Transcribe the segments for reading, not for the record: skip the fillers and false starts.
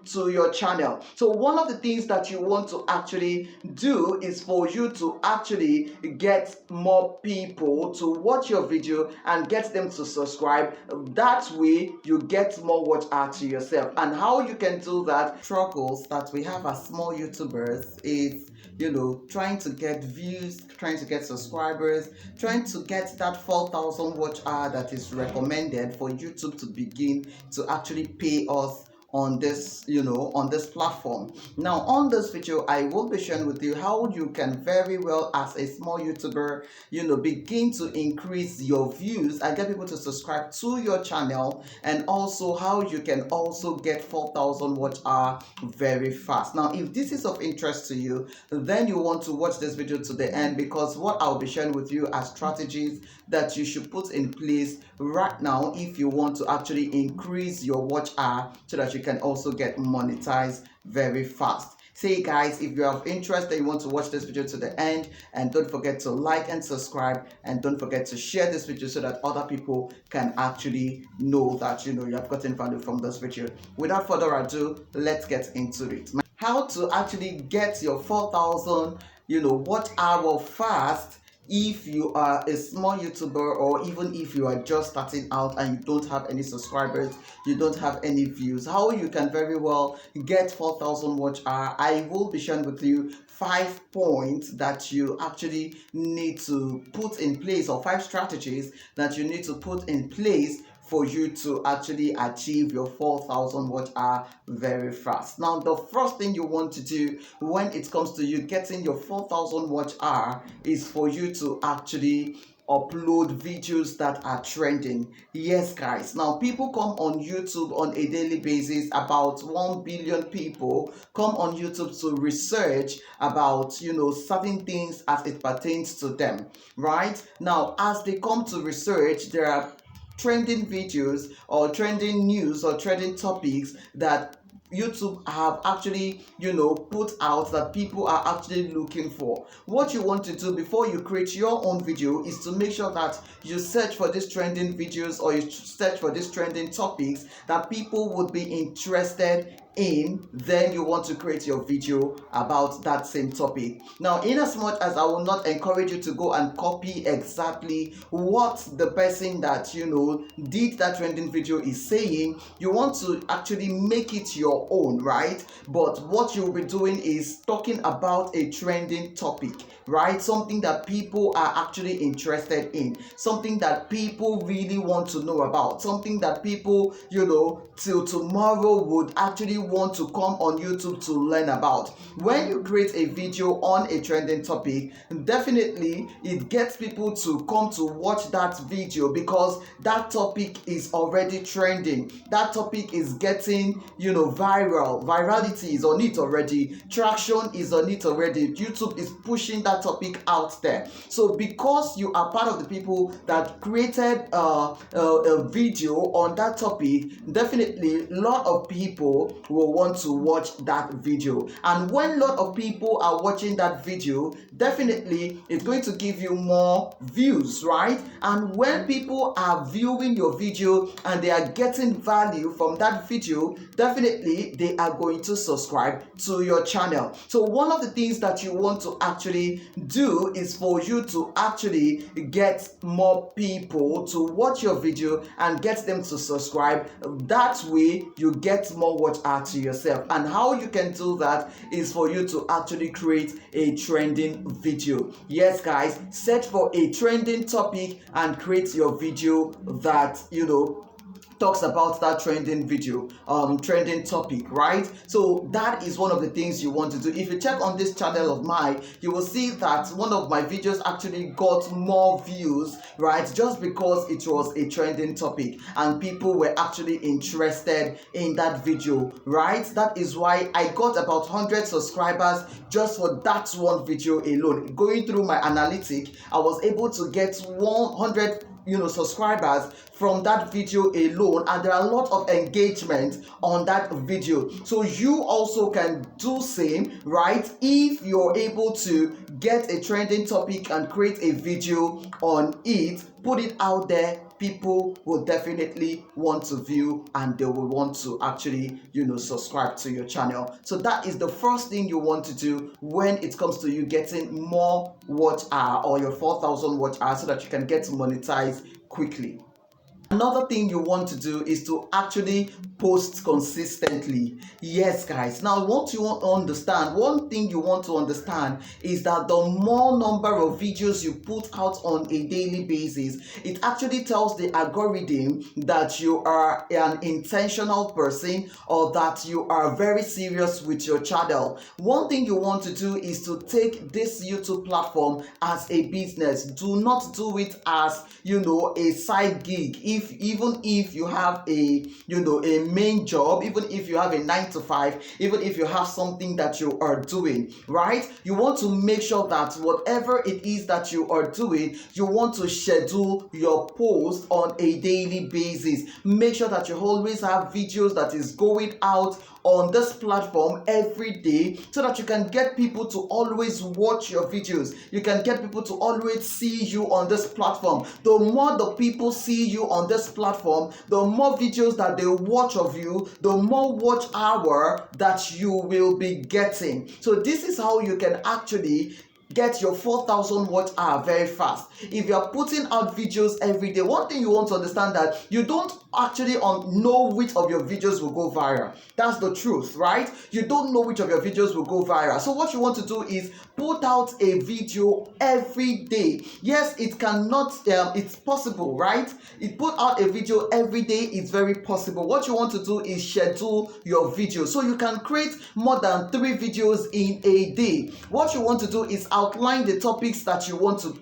to your channel. So one of the things that you want to actually do is for you to actually get more people to watch your video and get them to subscribe. That way you get more watch hours to yourself. And how you can do that, struggles that we have as small YouTubers is, trying to get views, trying to get subscribers, trying to get that 4,000 watch hour that is recommended for YouTube to begin to actually pay us on this on this platform. Now on this video I will be sharing with you how you can very well, as a small YouTuber, begin to increase your views and get people to subscribe to your channel, and also how you can also get 4,000 watch hour very fast. Now if this is of interest to you, then you want to watch this video to the end, because what I'll be sharing with you are strategies that you should put in place right now if you want to actually increase your watch hour so that you can also get monetized very fast. Say guys, if you're of interest and you want to watch this video to the end, and don't forget to like and subscribe, and don't forget to share this video so that other people can actually know that you have gotten value from this video. Without further ado, let's get into it. How to actually get your 4,000 watch hour fast if you are a small YouTuber, or even if you are just starting out and you don't have any subscribers, you don't have any views. How you can very well get 4,000 watch hour, I will be sharing with you 5 points that you actually need to put in place, or 5 strategies that you need to put in place for you to actually achieve your 4,000 watch hour very fast. Now the first thing you want to do when it comes to you getting your 4,000 watch hour is for you to actually upload videos that are trending. Yes guys, now people come on YouTube on a daily basis. About 1 billion people come on YouTube to research about certain things as it pertains to them. Right now, as they come to research, there are trending videos or trending news or trending topics that YouTube have actually put out that people are actually looking for. What you want to do before you create your own video is to make sure that you search for these trending videos, or you search for these trending topics that people would be interested in. Then you want to create your video about that same topic. Now in as much as I will not encourage you to go and copy exactly what the person that did that trending video is saying, you want to actually make it your own, right? But what you'll be doing is talking about a trending topic, right? Something that people are actually interested in, something that people really want to know about, something that people till tomorrow would actually want to come on YouTube to learn about. When you create a video on a trending topic, definitely it gets people to come to watch that video, because that topic is already trending. That topic is getting viral. Virality is on it already. Traction is on it already. YouTube is pushing that topic out there. So because you are part of the people that created a video on that topic, definitely a lot of people will want to watch that video. And when a lot of people are watching that video, definitely it's going to give you more views, right? And when people are viewing your video and they are getting value from that video, definitely they are going to subscribe to your channel. So one of the things that you want to actually do is for you to actually get more people to watch your video and get them to subscribe. That way you get more watch hour to yourself. And how you can do that is for you to actually create a trending video. Yes guys, search for a trending topic and create your video that talks about that trending video, trending topic, right? So that is one of the things you want to do. If you check on this channel of mine, you will see that one of my videos actually got more views, right? Just because it was a trending topic and people were actually interested in that video, right? That is why I got about 100 subscribers just for that one video alone. Going through my analytics, I was able to get 100 subscribers from that video alone, and there are a lot of engagement on that video. So you also can do same, right? If you're able to get a trending topic and create a video on it, put it out there, people will definitely want to view and they will want to actually subscribe to your channel. So that is the first thing you want to do when it comes to you getting more watch hour or your 4,000 watch hour, so that you can get monetized quickly. Another thing you want to do is to actually post consistently. Yes, guys. Now, what you want to understand, one thing you want to understand is that the more number of videos you put out on a daily basis, it actually tells the algorithm that you are an intentional person or that you are very serious with your channel. One thing you want to do is to take this YouTube platform as a business. Do not do it as a side gig. Even if you have a main job, even if you have a 9 to 5, even if you have something that you are doing, right? You want to make sure that whatever it is that you are doing, you want to schedule your post on a daily basis. Make sure that you always have videos that is going out on this platform every day, so that you can get people to always watch your videos. You can get people to always see you on this platform. The more the people see you on this platform, the more videos that they watch of you, the more watch hour that you will be getting. So this is how you can actually get your 4,000 watch hour very fast. If you are putting out videos every day, one thing you want to understand that you don't actually know which of your videos will go viral. That's the truth, right? You don't know which of your videos will go viral. So what you want to do is put out a video every day. Yes, it cannot, it's possible, right? It put out a video every day is very possible. What you want to do is schedule your videos. So you can create more than 3 videos in a day. What you want to do is outline the topics that you want to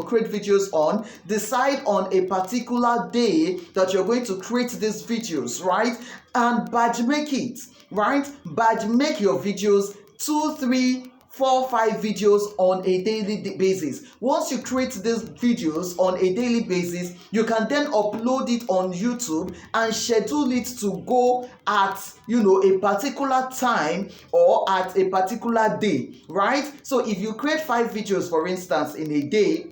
create videos on. Decide on a particular day that you're going to create these videos, right? And badge make it, right? Badge make your videos 2, 3, 4, 5 videos on a daily basis. Once you create these videos on a daily basis, you can then upload it on YouTube and schedule it to go at a particular time or at a particular day, right? So if you create 5 videos, for instance, in a day,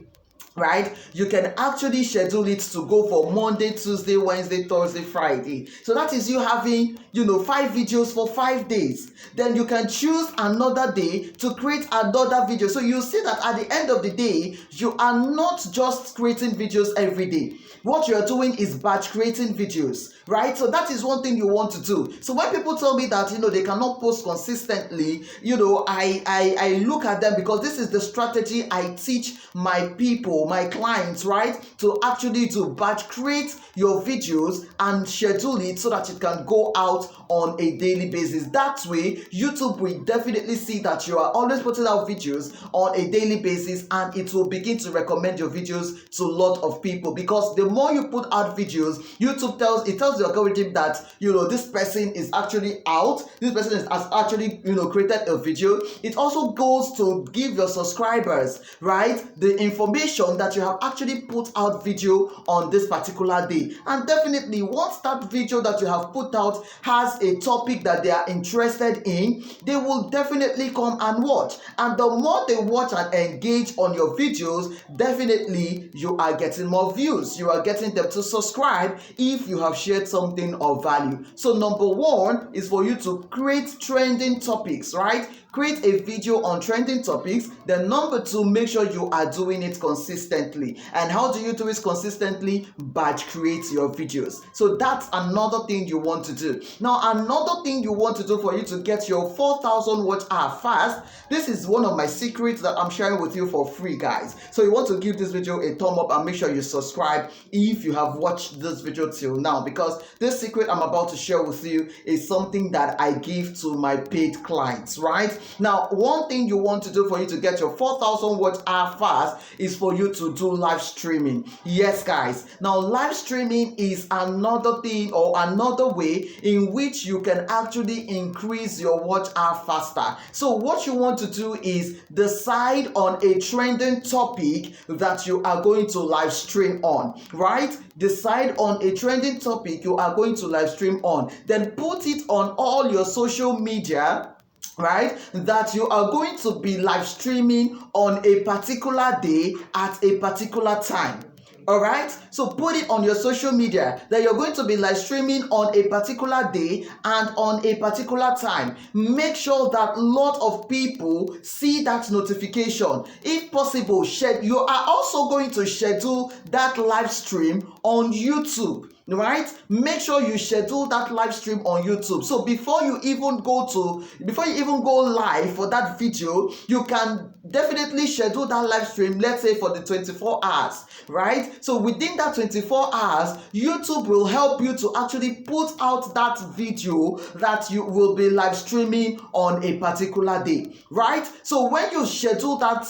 right, you can actually schedule it to go for Monday, Tuesday, Wednesday, Thursday, Friday. So that is you having 5 videos for 5 days. Then you can choose another day to create another video. So you see that at the end of the day, you are not just creating videos every day. What you are doing is batch creating videos, right? So that is one thing you want to do. So when people tell me that they cannot post consistently, I look at them, because this is the strategy I teach my people, my clients, right? To actually do batch create your videos and schedule it so that it can go out on a daily basis. That way, YouTube will definitely see that you are always putting out videos on a daily basis, and it will begin to recommend your videos to a lot of people. Because the more you put out videos, YouTube tells the algorithm that this person is actually out, this person has actually created a video. It also goes to give your subscribers, right, the information that you have actually put out video on this particular day. And definitely, once that video that you have put out has a topic that they are interested in, they will definitely come and watch. And the more they watch and engage on your videos, definitely you are getting more views. You are getting them to subscribe if you have shared something of value. So number 1 is for you to create trending topics, right? Create a video on trending topics. Then number 2, make sure you are doing it consistently. And how do you do it consistently? Batch create your videos. So that's another thing you want to do. Now, another thing you want to do for you to get your 4,000 watch hour fast, this is one of my secrets that I'm sharing with you for free, guys. So you want to give this video a thumb up and make sure you subscribe if you have watched this video till now, because this secret I'm about to share with you is something that I give to my paid clients, right? Now, one thing you want to do for you to get your 4,000 watch hour fast is for you to do live streaming. Yes, guys. Now, live streaming is another thing or another way in which you can actually increase your watch hour faster. So what you want to do is decide on a trending topic that you are going to live stream on, right? Decide on a trending topic you are going to live stream on. Then put it on all your social media, right, that you are going to be live streaming on a particular day at a particular time. All right, so put it on your social media that you're going to be live streaming on a particular day and on a particular time. Make sure that a lot of people see that notification. If possible, you are also going to schedule that live stream on YouTube. Right, make sure you schedule that live stream on YouTube. So before you even go live for that video, you can definitely schedule that live stream, let's say for the 24 hours, right? So within that 24 hours, YouTube will help you to actually put out that video that you will be live streaming on a particular day, right? So when you schedule that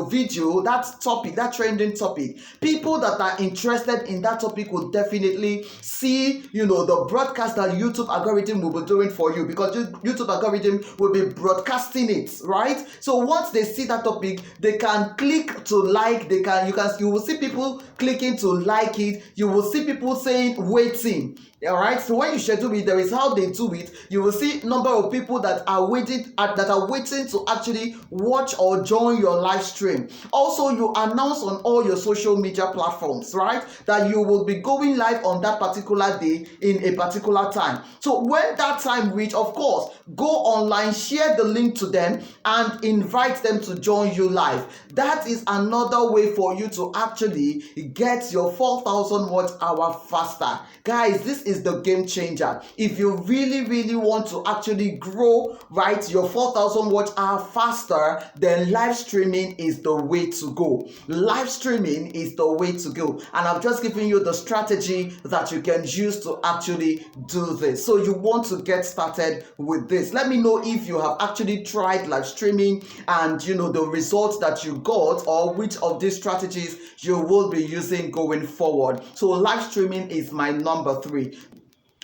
video, that topic, that trending topic, people that are interested in that topic will definitely see the broadcast that YouTube algorithm will be doing for you, because YouTube algorithm will be broadcasting it, right? So once they see that topic, they can click to like, you will see people clicking to like it, you will see people saying waiting. All right, so when you schedule it, there is how they do it. You will see number of people that are waiting to actually watch or join your live stream. Also, you announce on all your social media platforms, right, that you will be going live on that particular day in a particular time. So when that time reach, of course, go online, share the link to them and invite them to join you live. That is another way for you to actually get your 4,000 watch hour faster. Guys, this is the game changer. If you really want to actually grow, right, your 4,000 watch hour faster, then live streaming is the way to go. Live streaming is the way to go. And I've just given you the strategy that you can use to actually do this. So you want to get started with this. Let me know if you have actually tried live streaming and the results that you got, or which of these strategies you will be using going forward. So live streaming is my number 3.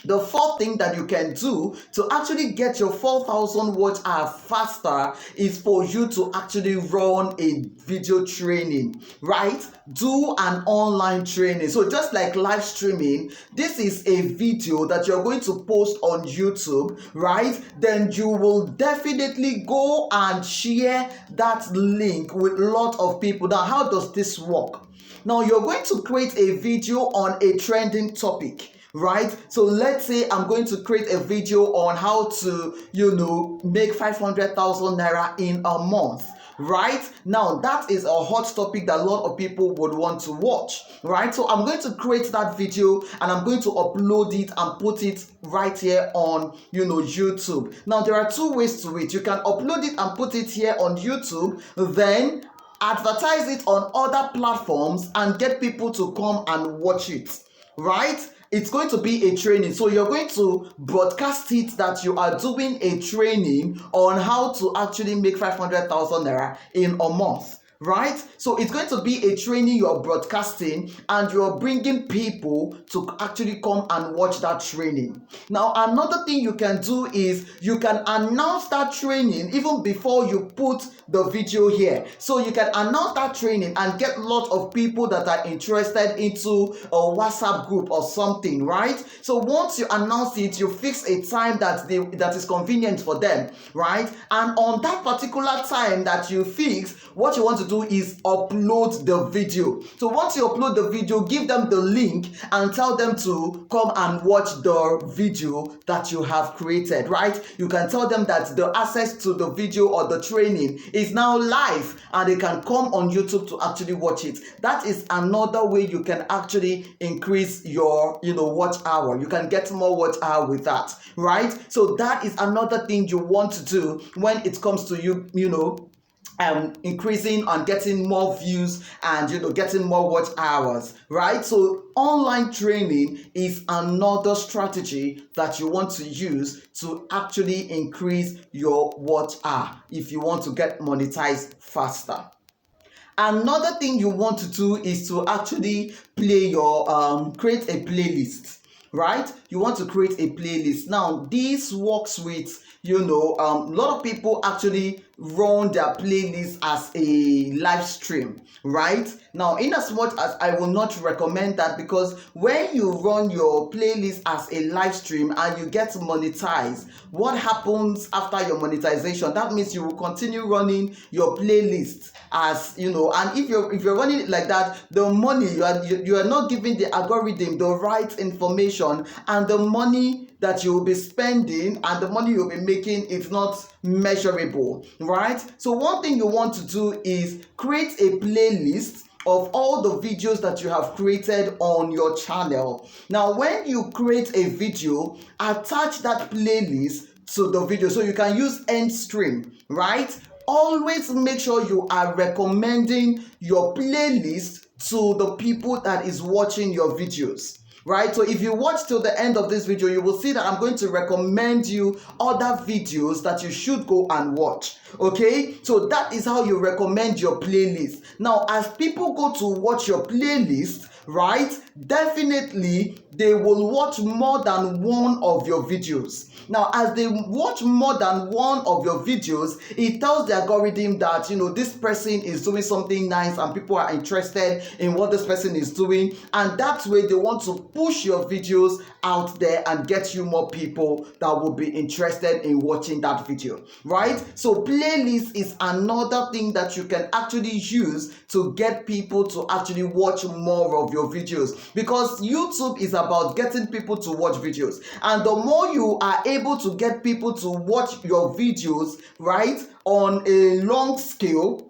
The fourth thing that you can do to actually get your 4,000 watch hour faster is for you to actually run a video training, right? Do an online training. So just like live streaming, this is a video that you're going to post on YouTube, right? Then you will definitely go and share that link with a lot of people. Now, how does this work? Now, you're going to create a video on a trending topic, right? So let's say I'm going to create a video on how to make 500,000 naira in a month. Right now, that is a hot topic that a lot of people would want to watch, right? So I'm going to create that video and I'm going to upload it and put it right here on YouTube. Now there are 2 ways to it. You can upload it and put it here on YouTube, then advertise it on other platforms and get people to come and watch it, right? It's going to be a training. So you're going to broadcast it that you are doing a training on how to actually make 500,000 naira in a month. Right? So it's going to be a training you're broadcasting and you're bringing people to actually come and watch that training. Now, another thing you can do is you can announce that training even before you put the video here. So you can announce that training and get a lot of people that are interested into a WhatsApp group or something, right? So once you announce it, you fix a time that is convenient for them, right? And on that particular time that you fix, what you want to do is upload the video. So once you upload the video, give them the link and tell them to come and watch the video that you have created, right? You can tell them that the access to the video or the training is now live and they can come on YouTube to actually watch it. That is another way you can actually increase your watch hour. You can get more watch hour with that, right? So that is another thing you want to do when it comes to increasing and getting more views and getting more watch hours, right? So online training is another strategy that you want to use to actually increase your watch hour if you want to get monetized faster. Another thing you want to do is to actually play your create a playlist, right? You want to create a playlist. Now this works with, a lot of people actually run their playlist as a live stream, right? Now, in as much as I will not recommend that, because when you run your playlist as a live stream and you get monetized, what happens after your monetization? That means you will continue running your playlist as, and if you're running it like that, the money you are not giving the algorithm the right information, and the money that you will be spending and the money you'll be making is not measurable, right? So one thing you want to do is create a playlist of all the videos that you have created on your channel. Now when you create a video, attach that playlist to the video, so you can use end stream, right? Always make sure you are recommending your playlist to the people that is watching your videos, right? So if you watch till the end of this video, you will see that I'm going to recommend you other videos that you should go and watch. Okay, so that is how you recommend your playlist. Now as people go to watch your playlist, right, definitely they will watch more than one of your videos. Now as they watch more than one of your videos, it tells the algorithm that this person is doing something nice and people are interested in what this person is doing, and that way they want to push your videos out there and get you more people that will be interested in watching that video, right? So playlist is another thing that you can actually use to get people to actually watch more of your videos, because YouTube is about getting people to watch videos, and the more you are able to get people to watch your videos, right, on a long scale,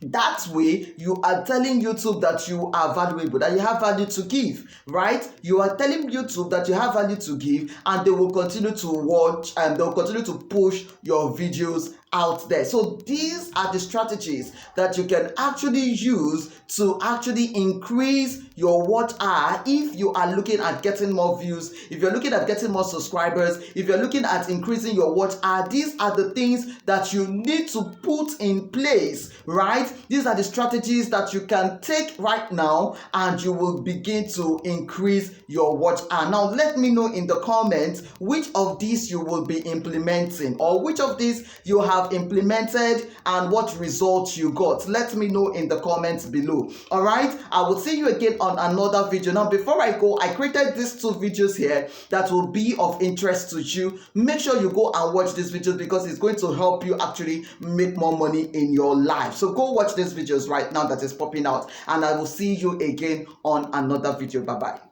that way you are telling YouTube that you are valuable, that you have value to give, right? You are telling YouTube that you have value to give, and they will continue to watch and they'll continue to push your videos out there. So these are the strategies that you can actually use to actually increase your watch hour if you are looking at getting more views, if you're looking at getting more subscribers, if you're looking at increasing your watch hour. These are the things that you need to put in place, right? These are the strategies that you can take right now, and you will begin to increase your watch hour. Now let me know in the comments which of these you will be implementing, or which of these you have implemented and what results you got. Let me know in the comments below. All right, I will see you again on another video. Now before I go, I created these two videos here that will be of interest to you. Make sure you go and watch these videos, because it's going to help you actually make more money in your life. So go watch these videos right now that is popping out, and I will see you again on another video. Bye bye.